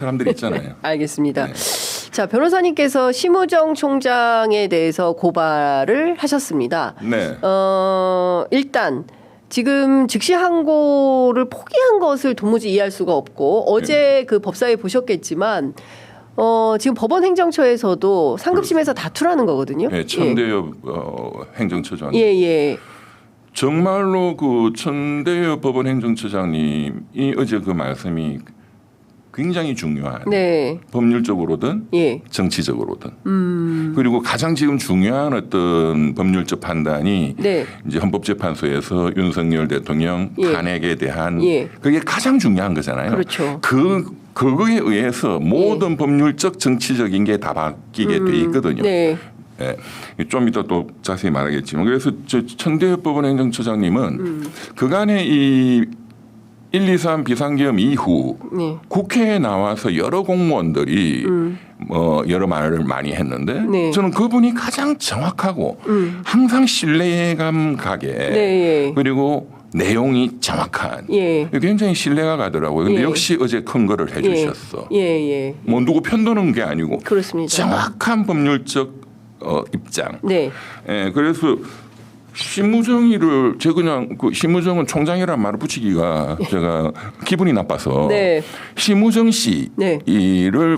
사람들이 있잖아요. 알겠습니다. 네. 자, 변호사님께서 심우정 총장에 대해서 고발을 하셨습니다. 네. 일단 지금 즉시 항고를 포기한 것을 도무지 이해할 수가 없고 어제 그 법사위 보셨겠지만 지금 법원 행정처에서도 상급심에서 다투라는 거거든요. 네, 천대엽 행정처장. 예. 정말로 그 천대엽 법원 행정처장님이 어제 그 말씀이 굉장히 중요한 네. 법률적으로든 예. 정치적으로든 그리고 가장 지금 중요한 어떤 법률적 판단이 네. 이제 헌법재판소에서 윤석열 대통령 예. 탄핵에 대한 예. 그게 가장 중요한 거잖아요. 그렇죠. 그거에 의해서 모든 법률적 정치적인 게 다 바뀌게 돼 있거든요. 네. 예, 좀 이따 또 자세히 말하겠지만 그래서 천대엽 법원 행정처장님은 그간의 이 1, 2, 3 비상계엄 이후 네. 국회에 나와서 여러 공무원들이 여러 말을 많이 했는데 네. 저는 그분이 가장 정확하고 항상 신뢰감 가게 네. 그리고 내용이 정확한 예. 굉장히 신뢰가 가더라고요. 근데 예. 역시 어제 근거를 해주셨어. 예. 뭐 누구 편드는 게 아니고 그렇습니다. 정확한 법률적 입장. 네. 예, 그래서 심우정이를 제가 그냥 그 심우정은 총장이라는 말을 붙이기가 제가 기분이 나빠서 네. 심우정 씨를 네.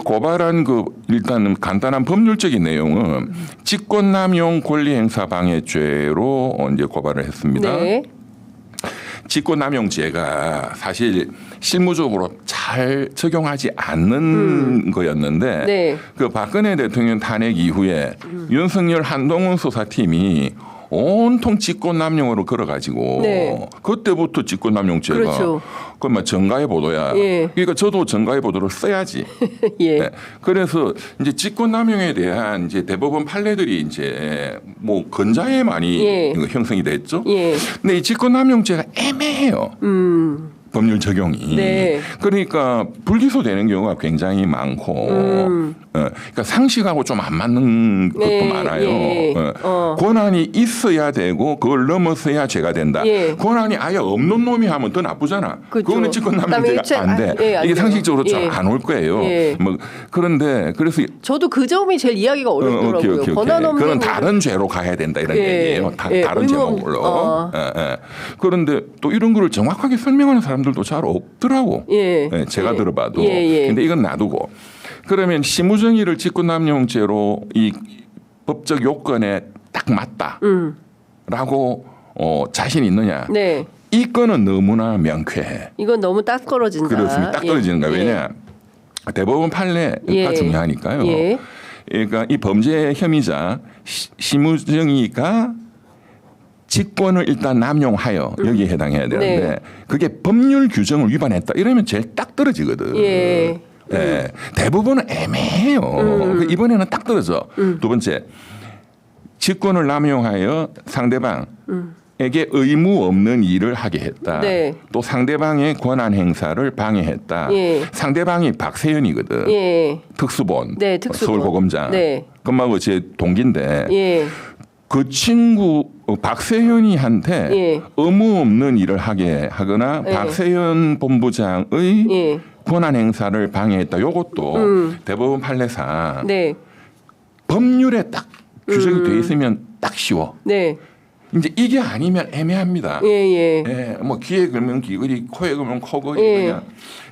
고발한 그 일단 간단한 법률적인 내용은 직권남용 권리행사 방해죄로 이제 고발을 했습니다. 네. 직권남용죄가 사실 실무적으로 잘 적용하지 않는 거였는데 네. 그 박근혜 대통령 탄핵 이후에 윤석열 한동훈 수사팀이 온통 직권남용으로 걸어가지고 네. 그때부터 직권남용죄가 그렇죠. 그뭐 정가의 보도야. 예. 그러니까 저도 정가의 보도를 써야지. 예. 네. 그래서 이제 직권남용에 대한 이제 대법원 판례들이 이제 뭐 건자에 많이 예. 형성이 됐죠. 예. 근데 이 직권남용죄가 애매해요. 법률 적용이. 네. 그러니까 불기소되는 경우가 굉장히 많고, 그러니까 상식하고 좀 안 맞는 것도 네. 많아요. 예. 권한이 있어야 되고 그걸 넘어서야 죄가 된다. 예. 권한이 아예 없는 놈이 하면 더 나쁘잖아. 그렇죠. 그거는 직권남용죄가 안 돼. 안 이게 돼요. 상식적으로 좀 예. 안 올 거예요. 예. 뭐 그런데 그래서 저도 그 점이 제일 이야기가 어렵더라고요. 오케이. 권한 없는 그건 다른 죄로 가야 된다 이런 예. 얘기예요. 예. 다른 제목으로. 그런데 또 이런 거를 정확하게 설명하는 사람들도 잘 없더라고. 예. 예, 제가 예. 들어봐도. 예. 근데 이건 놔두고. 그러면 심우정의를 직권남용죄로 이 법적 요건에 딱 맞다라고 자신 있느냐? 네. 이 건은 너무나 명쾌해. 이건 너무 딱 걸어진다. 그렇습니다. 딱 떨어지는 거야. 예. 왜냐? 대법원 판례가 예. 중요하니까요. 예. 그러니까 이 범죄 혐의자 심우정의가 직권을 일단 남용하여 여기에 해당해야 되는데 네. 그게 법률 규정을 위반했다. 이러면 제일 딱 떨어지거든. 예. 예. 대부분은 애매해요. 이번에는 딱 떨어져. 두 번째, 직권을 남용하여 상대방에게 의무 없는 일을 하게 했다. 네. 또 상대방의 권한 행사를 방해했다. 예. 상대방이 박세현이거든. 예. 특수본, 네, 특수본. 서울고검장. 네. 그하고 제 동기인데 예. 그 친구 박세현이한테 예. 의무 없는 일을 하게 하거나 예. 박세현 본부장의 예. 권한 행사를 방해했다. 이것도 대법원 판례상 네. 법률에 딱 규정이 돼 있으면 딱 쉬워. 네. 이제 이게 아니면 애매합니다. 예. 예, 뭐 귀에 걸면 귀걸이, 코에 걸면 코걸이 예. 그냥.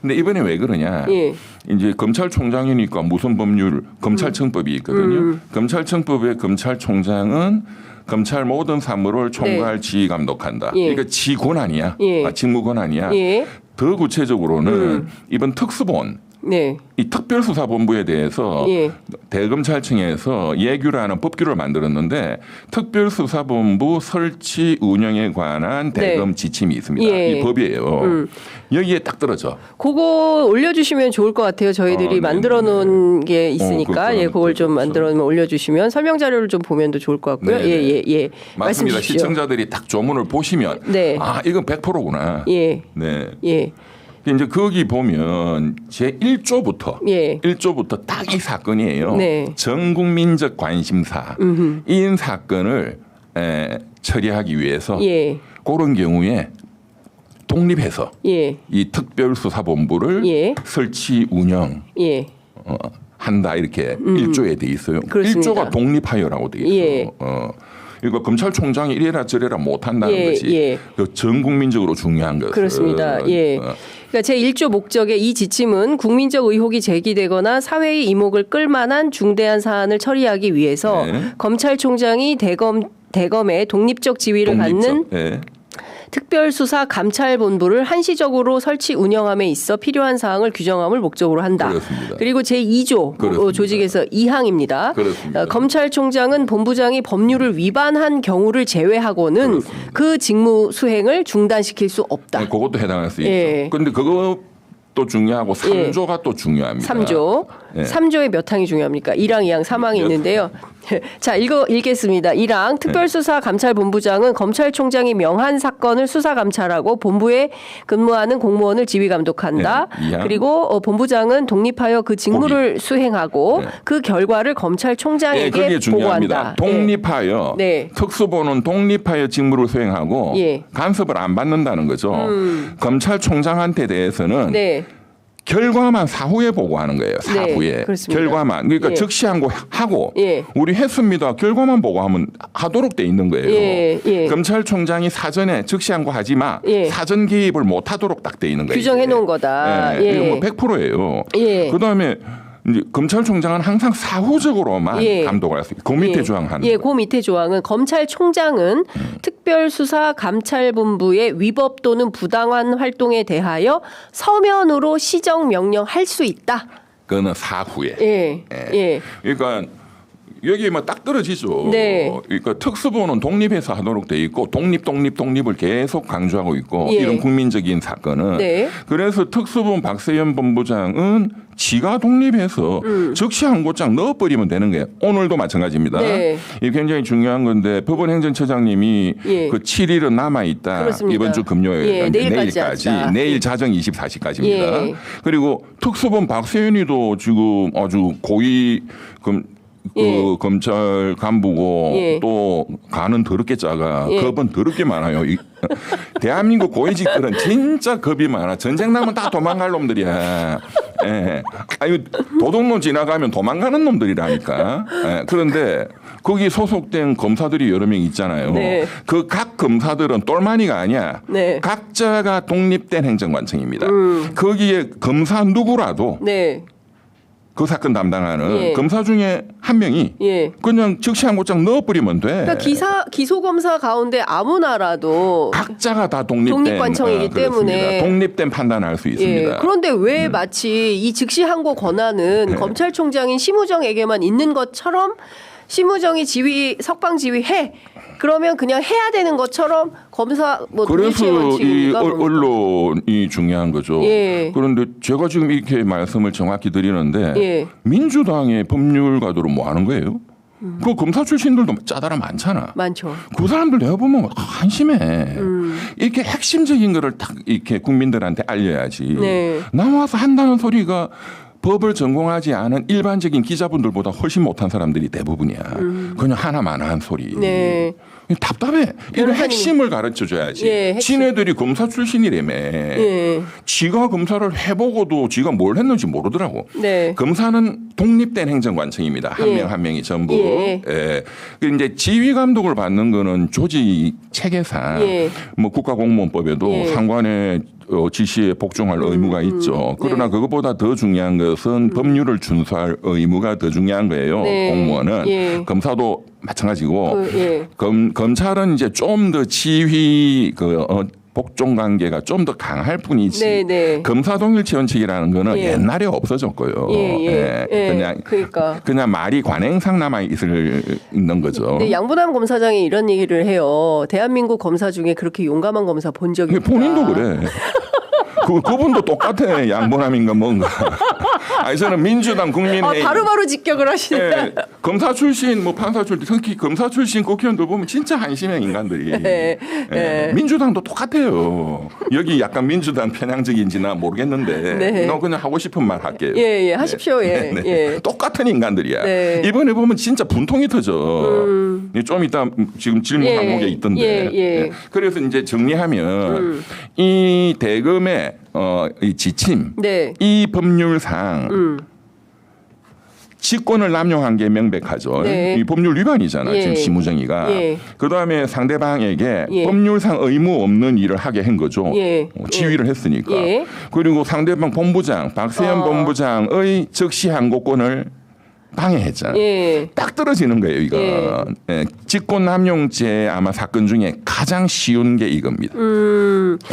근데 이번에 왜 그러냐? 예. 이제 검찰총장이니까 무슨 법률 검찰청법이 있거든요. 검찰청법의 검찰총장은 검찰 모든 사무를 총괄 지휘 감독한다. 예. 그러니까 지 권한이야. 예. 직무 권한이야. 예. 더 구체적으로는 이번 특수본 네. 이 특별수사본부에 대해서 예. 대검찰청에서 예규라는 법규를 만들었는데 특별수사본부 설치 운영에 관한 대검 지침이 있습니다. 예. 이 법이에요. 여기에 딱 떨어져. 그거 올려주시면 좋을 것 같아요. 저희들이 만들어 놓은 게 있으니까 예, 그걸 좀 만들어 놓으면 올려주시면 설명 자료를 좀 보면 더 좋을 것 같고요. 예. 말씀 맞습니다. 주십시오. 시청자들이 딱 조문을 보시면 네. 아 이건 100%구나. 예. 네. 예. 이제 거기 보면 제 1조부터 예. 1조부터 딱 이 사건이에요. 네. 전국민적 관심사인 사건을 처리하기 위해서 예. 그런 경우에 독립해서 예. 이 특별수사본부를 예. 설치 운영 예. 한다 이렇게 1조에 돼 있어요. 그렇습니다. 1조가 독립하여라고 돼 있어요. 예. 이거 검찰총장이 이래라 저래라 못한다는 예, 것이 예. 그 전 국민적으로 중요한 것을. 그렇습니다. 예. 그러니까 제1조 목적의 이 지침은 국민적 의혹이 제기되거나 사회의 이목을 끌만한 중대한 사안을 처리하기 위해서 네. 검찰총장이 대검의 독립적 지위를 갖는 예. 특별수사 감찰본부를 한시적으로 설치 운영함에 있어 필요한 사항을 규정함을 목적으로 한다. 그렇습니다. 그리고 제2조 그렇습니다. 조직에서 2항입니다. 그렇습니다. 검찰총장은 본부장이 법률을 위반한 경우를 제외하고는 그렇습니다. 그 직무 수행을 중단시킬 수 없다. 네, 그것도 해당할 수 있죠. 예. 그런데 그것도 중요하고 3조가 또 중요합니다. 3조. 예. 3조의 몇 항이 중요합니까? 1항, 2항, 3항이 있는데요. 자, 읽겠습니다. 1항 특별수사감찰본부장은 검찰총장이 명한 사건을 수사감찰하고 본부에 근무하는 공무원을 지휘감독한다. 네, 2항. 그리고 본부장은 독립하여 그 직무를 수행하고 네. 그 결과를 예, 검찰총장에게 그게 중요합니다. 보고한다. 독립하여 네. 특수본은 독립하여 직무를 수행하고 예. 간섭을 안 받는다는 거죠. 검찰총장한테 대해서는 네. 결과만 사후에 보고하는 거예요. 사후에. 네, 그렇습니다. 결과만. 그러니까 예. 즉시항고하고 예. 우리 했습니다. 결과만 보고하면 하도록 돼 있는 거예요. 예, 예. 검찰총장이 사전에 즉시항고하지 마. 예. 사전 개입을 못 하도록 딱 돼 있는 거예요. 규정해 놓은 거다. 예. 예. 이거 뭐 100%예요. 예. 그다음에 이제 검찰총장은 항상 사후적으로만 예. 감독을 할 수 있고 그 밑에 예. 조항 하는 예, 거. 그 밑에 조항은 검찰총장은 특별수사감찰본부의 위법 또는 부당한 활동에 대하여 서면으로 시정 명령할 수 있다. 그거는 사후에. 예, 예, 그러니까 여기 뭐 딱 떨어지죠. 네. 그러니까 특수본은 독립해서 하도록 돼 있고 독립을 계속 강조하고 있고 예. 이런 국민적인 사건은 네. 그래서 특수본 박세현 본부장은 지가 독립해서 즉시항고장 넣어버리면 되는 거예요. 오늘도 마찬가지입니다. 네. 이게 굉장히 중요한 건데 법원행정처장님이 예. 그 7일은 남아 있다. 그렇습니다. 이번 주 금요일 예, 내일까지 하자. 내일 자정 24시까지입니다. 예. 그리고 특수본 박세현이도 지금 아주 고위 예. 검찰 간부고 예. 또 간은 더럽게 작아. 예. 겁은 더럽게 많아요. 대한민국 고위직들은 진짜 겁이 많아. 전쟁 나면 다 도망갈 놈들이야. 예. 아유 도둑놈 지나가면 도망가는 놈들이라니까. 예. 그런데 거기 소속된 검사들이 여러 명 있잖아요. 네. 그 각 검사들은 똘마니가 아니야. 네. 각자가 독립된 행정관청입니다. 거기에 검사 누구라도 네, 그 사건 담당하는 예. 검사 중에 한 명이 예. 그냥 즉시항고장 넣어버리면 돼. 그러니까 기소 검사 가운데 아무나라도 각자가 다 독립된 독립관청이기 그렇습니다. 때문에. 독립된 판단을 할 수 있습니다. 예. 그런데 왜 마치 이 즉시 항고 권한은 네. 검찰총장인 심우정에게만 있는 것처럼 심우정이 석방 지휘해. 그러면 그냥 해야 되는 것처럼 검사 뭐 그래서 독립시의 이 원칙인가 뭡니까? 언론이 중요한 거죠. 예. 그런데 제가 지금 이렇게 말씀을 정확히 드리는데 예. 민주당의 법률가들은 뭐 하는 거예요? 그 검사 출신들도 짜다라 많잖아. 많죠. 그 사람들 내가 보면 한심해. 이렇게 핵심적인 거를 딱 이렇게 국민들한테 알려야지. 네. 나와서 한다는 소리가 법을 전공하지 않은 일반적인 기자분들보다 훨씬 못한 사람들이 대부분이야. 그냥 하나만한 소리. 네. 답답해. 이런 변호사님이- 핵심을 가르쳐줘야지. 예, 핵심. 지네들이 검사 출신이라며. 예. 지가 검사를 해보고도 지가 뭘 했는지 모르더라고. 네. 검사는 독립된 행정관청입니다. 한 예. 명 한 명이 전부. 예. 예. 그 이제 지휘 감독을 받는 거는 조직 체계상 예. 뭐 국가공무원법에도 예. 상관의 지시에 복종할 의무가 있죠. 그러나 네. 그것보다 더 중요한 것은 법률을 준수할 의무가 더 중요한 거예요. 네. 공무원은 예. 검사도 마찬가지고 예. 검찰은 이제 좀 더 지휘 복종 관계가 좀 더 강할 뿐이지. 네, 네. 검사 동일치 원칙이라는 거는 예. 옛날에 없어졌고요. 예, 예. 예. 그러니까. 그냥 말이 관행상 남아 있는 거죠. 근데 양분남 검사장이 이런 얘기를 해요. 대한민국 검사 중에 그렇게 용감한 검사 본 적이 없다. 본인도 그래. 그분도 똑같아. 양보남인가 뭔가. 아니 저는 민주당 국민의힘 바로바로 직격을 하시네. 예, 검사 출신, 뭐 판사 출신, 특히 검사 출신 국회의원들 보면 진짜 한심한 인간들이. 네, 예, 민주당도 똑같아요. 여기 약간 민주당 편향적인지나 모르겠는데, 네. 너 그냥 하고 싶은 말 할게요. 예, 하십시오. 예, 네, 네. 예. 똑같은 인간들이야. 네. 이번에 보면 진짜 분통이 터져. 좀 이따 지금 질문 예, 항목에 있던데. 예. 예. 그래서 이제 정리하면 이 대검의 이 지침, 네. 이 법률상. 직권을 남용한 게 명백하죠. 네. 이 법률 위반이잖아. 예. 지금 심우정이가. 예. 그다음에 상대방에게 예. 법률상 의무 없는 일을 하게 한 거죠. 예. 지휘를 했으니까. 예. 그리고 상대방 본부장 박세현 본부장의 즉시 항고권을 방해했잖아. 예. 딱 떨어지는 거예요, 이거. 예. 예. 직권남용죄 아마 사건 중에 가장 쉬운 게 이겁니다.